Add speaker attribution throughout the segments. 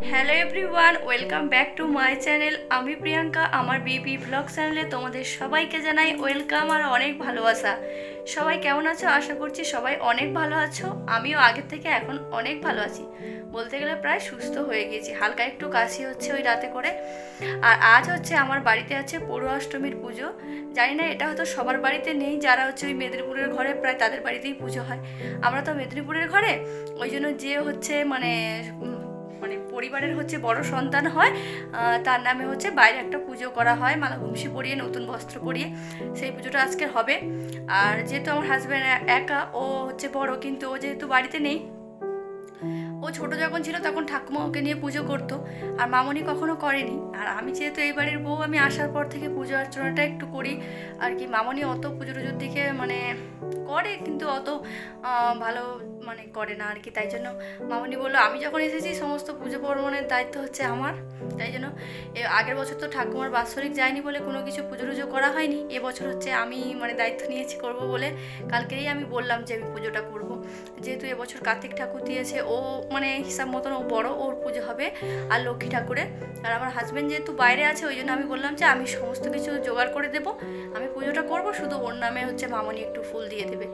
Speaker 1: Hello everyone, welcome back to my channel. আমি প্রিয়াঙ্কা। আমার বিবি blog চ্যানেলে তোমাদের সবাইকে জানাই ওয়েলকাম আর অনেক ভালোবাসা। সবাই কেমন আছো? আশা করছি সবাই অনেক ভালো আছো। আমিও আগের থেকে এখন অনেক ভালো আছি, বলতে গেলে প্রায় সুস্থ হয়ে গেছি। হালকা একটু কাশি হচ্ছে ওই রাতে করে। আর আজ হচ্ছে আমার বাড়িতে আছে পৌষাষ্টমীর পুজো। জানি না এটা হয়তো সবার বাড়িতে নেই, যারা হচ্ছে ওই মেদিনীপুরের ঘরে প্রায় তাদের বাড়িতেই পুজো হয়। আমরা তো মেদিনীপুরের ঘরে, ওই জন্য যে হচ্ছে মানে পরিবারের হচ্ছে বড় সন্তান হয়, তার নামে হচ্ছে বাইরে একটা পুজো করা হয়, মালা ঘুমসি পরিয়ে নতুন বস্ত্র পরিয়ে। সেই পুজোটা আজকে হবে। আর যেহেতু আমার হাজব্যান্ড একা, ও হচ্ছে বড়, কিন্তু ও যেহেতু বাড়িতে নেই, ও ছোট যখন ছিল তখন ঠাকুমা ওকে নিয়ে পুজো করতো, আর মামনি কখনো করেনি। আর আমি যেহেতু এই বাড়ির বউ, আমি আসার পর থেকে পুজো অর্চনাটা একটু করি আর কি। মামনি অত পুজো টুজোর দিকে মানে করে, কিন্তু অত ভালো মানে করে না আর কি। তাই জন্য মামনি বললো আমি যখন এসেছি সমস্ত পুজো পার্বণের দায়িত্ব হচ্ছে আমার। তাই জন্য আগের বছর তো ঠাকুমার বাৎসরিক যায়নি বলে কোনো কিছু পুজো টুজো করা হয়নি। এবছর হচ্ছে আমি মানে দায়িত্ব নিয়েছি করব বলে। কালকেই আমি বললাম যে আমি পুজোটা করব, যেহেতু এবছর কার্তিক ঠাকুর দিয়েছে, ও মানে হিসাব মতন ও বড়, ওর পুজো হবে আর লক্ষ্মী ঠাকুরের। আর আমার হাজব্যান্ড যেহেতু বাইরে আছে, ওই জন্য আমি বললাম যে আমি সমস্ত কিছু জোগাড় করে দেবো, আমি পুজোটা করব, শুধু ওর নামে হচ্ছে মামনি একটু ফুল দিয়ে দেবে।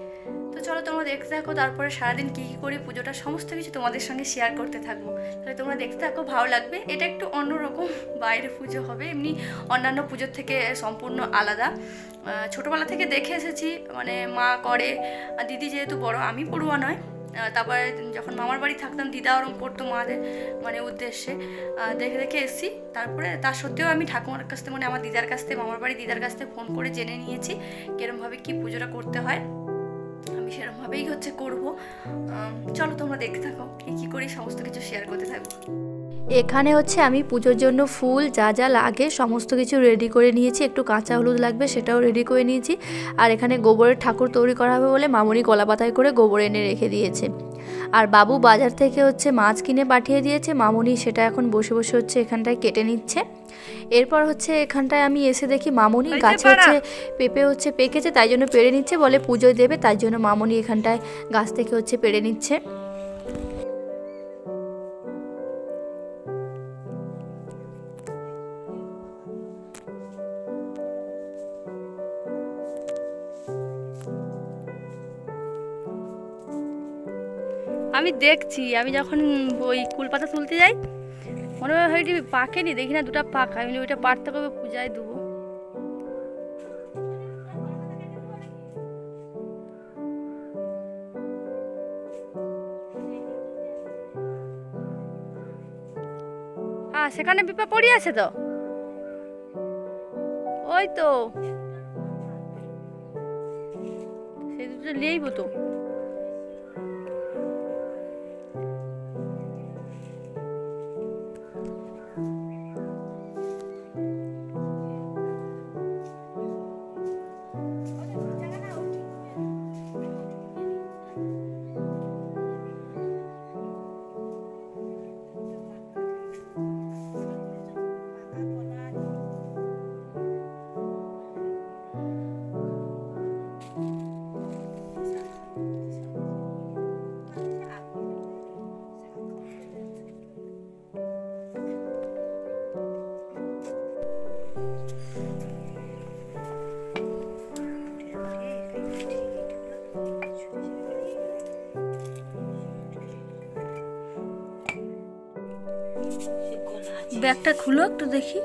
Speaker 1: তো চলো তোমরা দেখতে থাকো, তারপরে সারাদিন কী কী করি পুজোটা সমস্ত কিছু তোমাদের সঙ্গে শেয়ার করতে থাকবো। তাহলে তোমরা দেখতে থাকো, ভালো লাগবে। এটা একটু অন্যরকম বাইরে পুজো হবে, এমনি অন্যান্য পুজোর থেকে সম্পূর্ণ আলাদা। ছোটোবেলা থেকে দেখে এসেছি, মানে মা করে, দিদি যেহেতু বড়, আমি পড়ুয়া নয়। তারপরে যখন মামার বাড়ি থাকতাম, দিদা ওরম পড়তো মাদের মানে উদ্দেশ্যে, দেখে দেখে এসেছি। তারপরে তার সত্ত্বেও আমি ঠাকুমার কাছ থেকে, মানে আমার দিদার কাছ থেকে, মামার বাড়ি দিদার কাছ থেকে ফোন করে জেনে নিয়েছি কীরমভাবে কী পুজোটা করতে হয়। আমি সেরকমভাবেই হচ্ছে করবো। চলো তোমরা দেখতে থাকো, কী কী করি সমস্ত কিছু শেয়ার করতে থাকবো।
Speaker 2: এখানে হচ্ছে আমি পুজোর জন্য ফুল যা যা লাগে সমস্ত কিছু রেডি করে নিয়েছি। একটু কাঁচা হলুদ লাগবে, সেটাও রেডি করে নিয়েছি। আর এখানে গোবরের ঠাকুর তৈরি করা হবে বলে মামনি কলা পাতায় করে গোবর এনে রেখে দিয়েছে। আর বাবু বাজার থেকে হচ্ছে মাছ কিনে পাঠিয়ে দিয়েছে, মামনি সেটা এখন বসে বসে হচ্ছে এখানটায় কেটে নিচ্ছে। এরপর হচ্ছে এখানটায় আমি এসে দেখি মামনি গাছে হচ্ছে পেঁপে হচ্ছে পেকেছে, তাই জন্য পেড়ে নিচ্ছে, বলে পুজোয় দেবে, তাই জন্য মামনি এখানটায় গাছ থেকে হচ্ছে পেড়ে নিচ্ছে।
Speaker 1: আমি দেখছি, আমি যখন ওই কুলপাতা তুলতে যাই, মনে হয় ওইটি পাকেনি, দেখি না দুটা পাকা, আমি ওইটা পারতে হবে, পূজায় দেবো। হ্যাঁ, সেখানে পিপা পড়ে আছে তো, ওই তো সেই দুটো নিয়েইব তো। ব্যাগটা খুলো একটু দেখি।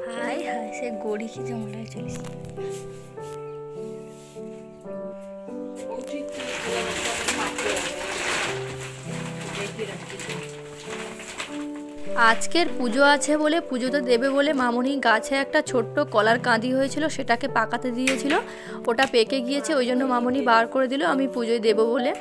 Speaker 1: হাই হাই, সে গড়ি কি যেমন চলিস।
Speaker 2: আজকের পুজো আছে বলে, পুজোতে দেবে বলে মামনি গাছে একটা ছোট্ট কলার কাঁদি হয়েছিল, সেটাকে পাকাতে দিয়েছিল, ওটা পেকে গিয়েছে, ওই জন্য মামনি বার করে দিল আমি পুজোয় দেবো বলে।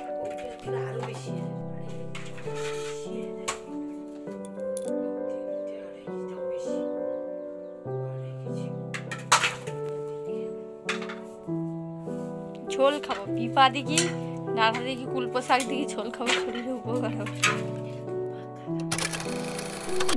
Speaker 1: ঝোল খাবো, পিপা দিকে ডাঁটা দিকে কুলপো শাক দিকে ঝোল খাবো, শরীরে উপকার হবে।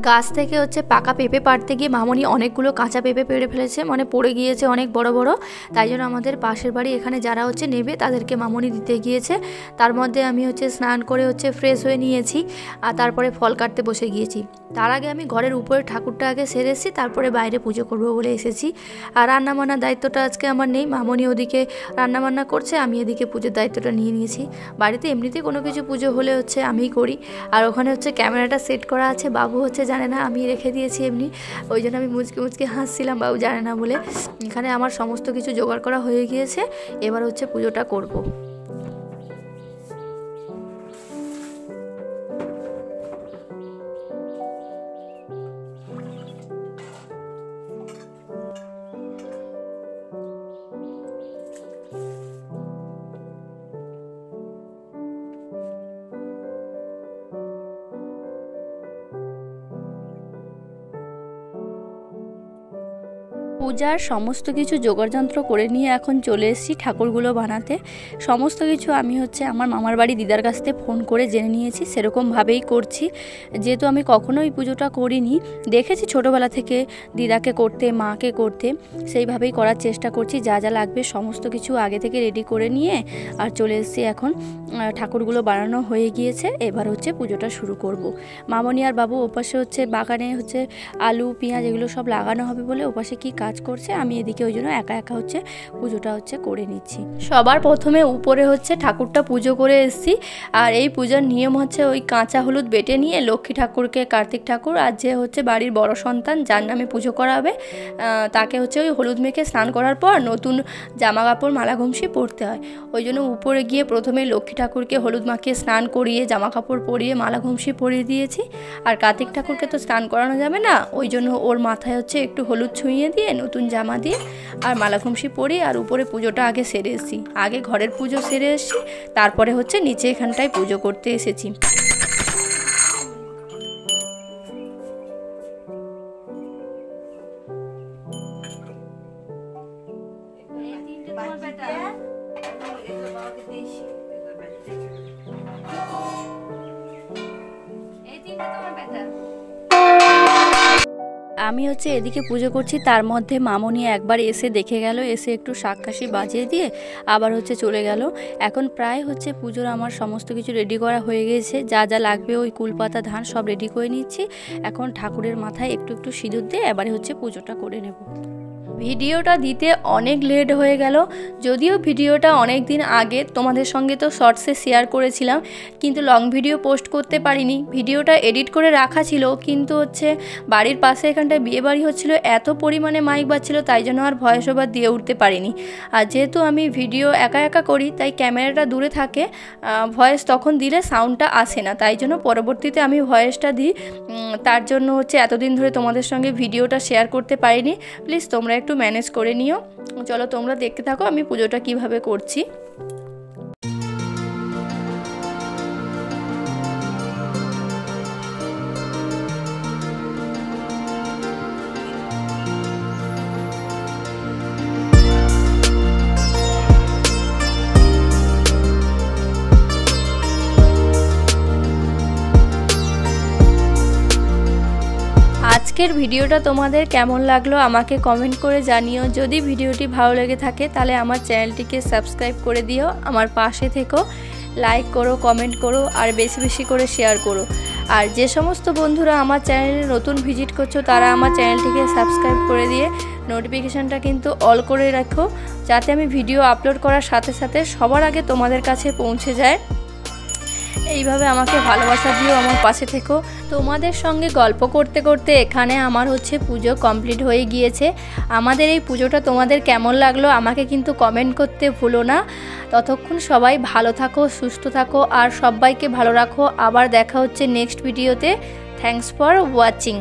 Speaker 2: গাছ থেকে হচ্ছে পাকা পেঁপে পাড়তে গিয়ে মামনি অনেকগুলো কাঁচা পেঁপে পেড়ে ফেলেছে, মানে পড়ে গিয়েছে অনেক বড় বড়। তাই জন্য আমাদের পাশের বাড়ি এখানে যারা হচ্ছে নেবে তাদেরকে মামনি দিতে গিয়েছে। তার মধ্যে আমি হচ্ছে স্নান করে হচ্ছে ফ্রেশ হয়ে নিয়েছি, আর তারপরে ফল কাটতে বসে গিয়েছি। তার আগে আমি ঘরের উপরে ঠাকুরটা আগে সেরে এসেছি, তারপরে বাইরে পুজো করবো বলে এসেছি। আর রান্নাবান্নার দায়িত্বটা আজকে আমার নেই, মামনি ওদিকে রান্নাবান্না করছে, আমি এদিকে পুজোর দায়িত্বটা নিয়ে নিয়েছি। বাড়িতে এমনিতে কোনো কিছু পুজো হলে হচ্ছে আমিই করি। আর ওখানে হচ্ছে ক্যামেরাটা সেট করা আছে, বাবু হচ্ছে জানে না, আমি রেখে দিয়েছি এমনি, ওই জন্য আমি মুচকে মুচকে হাসছিলাম বাবু জানে না বলে। এখানে আমার সমস্ত কিছু জোগাড় করা হয়ে গিয়েছে, এবার হচ্ছে পুজোটা করব। পূজার সমস্ত কিছু জোগাড়যন্ত্র করে নিয়ে এখন চলে এসেছি ঠাকুরগুলো বানাতে। সমস্ত কিছু আমি হচ্ছে আমার মামার বাড়ি দিদার কাছ থেকে ফোন করে জেনে নিয়েছি, সেরকমভাবেই করছি। যেহেতু আমি কখনো এই পুজোটা করিনি, দেখেছি ছোটোবেলা থেকে দিদাকে করতে, মাকে করতে, সেইভাবেই করার চেষ্টা করছি। যা যা লাগবে সমস্ত কিছু আগে থেকে রেডি করে নিয়ে আর চলে এসেছি। এখন ঠাকুরগুলো বানানো হয়ে গিয়েছে, এবার হচ্ছে পুজোটা শুরু করব। মামনি আর বাবু ওপাশে হচ্ছে বাগানে হচ্ছে আলু পেঁয়াজ এগুলো সব লাগানো হবে বলে ওপাশে কি কাজ করছে, আমি এদিকে ওই জন্য একা একা হচ্ছে পুজোটা হচ্ছে করে নিচ্ছি। সবার প্রথমে উপরে হচ্ছে ঠাকুরটা পুজো করে এসেছি। আর এই পূজার নিয়ম হচ্ছে ওই কাঁচা হলুদ বেটে নিয়ে লক্ষ্মী ঠাকুরকে, কার্তিক ঠাকুর আর যে হচ্ছে বাড়ির বড় সন্তান যার নামে পুজো করা হবে তাকে হচ্ছে ওই হলুদ মেখে স্নান করার পর নতুন জামা কাপড় মালা ঘুমসি পরতে হয়। ওই জন্য উপরে গিয়ে প্রথমে লক্ষ্মী ঠাকুরকে হলুদ মাখিয়ে স্নান করিয়ে জামা কাপড় পরিয়ে মালা ঘুমসি পরিয়ে দিয়েছি। আর কার্তিক ঠাকুরকে তো স্নান করানো যাবে না, ওই জন্য ওর মাথায় হচ্ছে একটু হলুদ ছুঁয়ে দিয়ে নতুন জামা দিয়ে আর মালা ঘুমসি পরিয়ে আর উপরে পুজোটা আগে সেরে এসেছি। আগে ঘরের পুজো সেরে এসেছি, তারপরে হচ্ছে নিচে এখানটায় পুজো করতে এসেছি। আমি হচ্ছে এদিকে পুজো করছি, তার মধ্যে মামনি একবার এসে দেখে গেল, এসে একটু শাঁখাশি বাজিয়ে দিয়ে আবার হচ্ছে চলে গেল। এখন প্রায় হচ্ছে পুজোর আমার সমস্ত কিছু রেডি করা হয়ে গেছে, যা যা লাগবে ওই কুলপাতা ধান সব রেডি করে নিচ্ছি। এখন ঠাকুরের মাথায় একটু একটু সিঁদুর দিয়ে এবারে হচ্ছে পুজোটা করে নেব। ভিডিওটা দিতে অনেক লেট হয়ে গেল, যদিও ভিডিওটা অনেক দিন আগে তোমাদের সঙ্গে তো শর্টসে শেয়ার করেছিলাম, কিন্তু লং ভিডিও পোস্ট করতে পারিনি। ভিডিওটা এডিট করে রাখা ছিল, কিন্তু হচ্ছে বাড়ির পাশে এখানটায় বিয়ে বাড়ি হচ্ছিলো, এত পরিমাণে মাইক বাজছিল, তাই জন্য আর ভয়েস ওভার দিয়ে উঠতে পারিনি। আর যেহেতু আমি ভিডিও একা একা করি, তাই ক্যামেরাটা দূরে থাকে, ভয়েস তখন দিলে সাউন্ডটা আসে না, তাই জন্য পরবর্তীতে আমি ভয়েসটা দিই। তার জন্য হচ্ছে এতদিন ধরে তোমাদের সঙ্গে ভিডিওটা শেয়ার করতে পারিনি। প্লিজ তোমরা একটু ম্যানেজ করে নিও। চলো তোমরা দেখতে থাকো আমি পুজোটা কিভাবে করছি। আজকের ভিডিওটা তোমাদের কেমন লাগলো আমাকে কমেন্ট করে জানিও। যদি ভিডিওটি ভালো লেগে থাকে তাহলে আমার চ্যানেলটিকে সাবস্ক্রাইব করে দিও, আমার পাশে থেকো, লাইক করো, কমেন্ট করো আর বেশি বেশি করে শেয়ার করো। আর যে সমস্ত বন্ধুরা আমার চ্যানেলে নতুন ভিজিট করছো তারা আমার চ্যানেলটিকে সাবস্ক্রাইব করে দিয়ে নোটিফিকেশানটা কিন্তু অল করে রাখো, যাতে আমি ভিডিও আপলোড করার সাথে সাথে সবার আগে তোমাদের কাছে পৌঁছে যায়। এইভাবে আমাকে ভালোবাসা দিও, আমার পাশে থেকো। তোমাদের সঙ্গে গল্প করতে করতে এখানে আমার হচ্ছে পুজো কমপ্লিট হয়ে গিয়েছে। আমাদের এই পুজোটা তোমাদের কেমন লাগলো আমাকে কিন্তু কমেন্ট করতে ভুলো না। ততক্ষণ সবাই ভালো থাকো, সুস্থ থাকো আর সবাইকে ভালো রাখো। আবার দেখা হচ্ছে নেক্সট ভিডিওতে। Thanks for watching.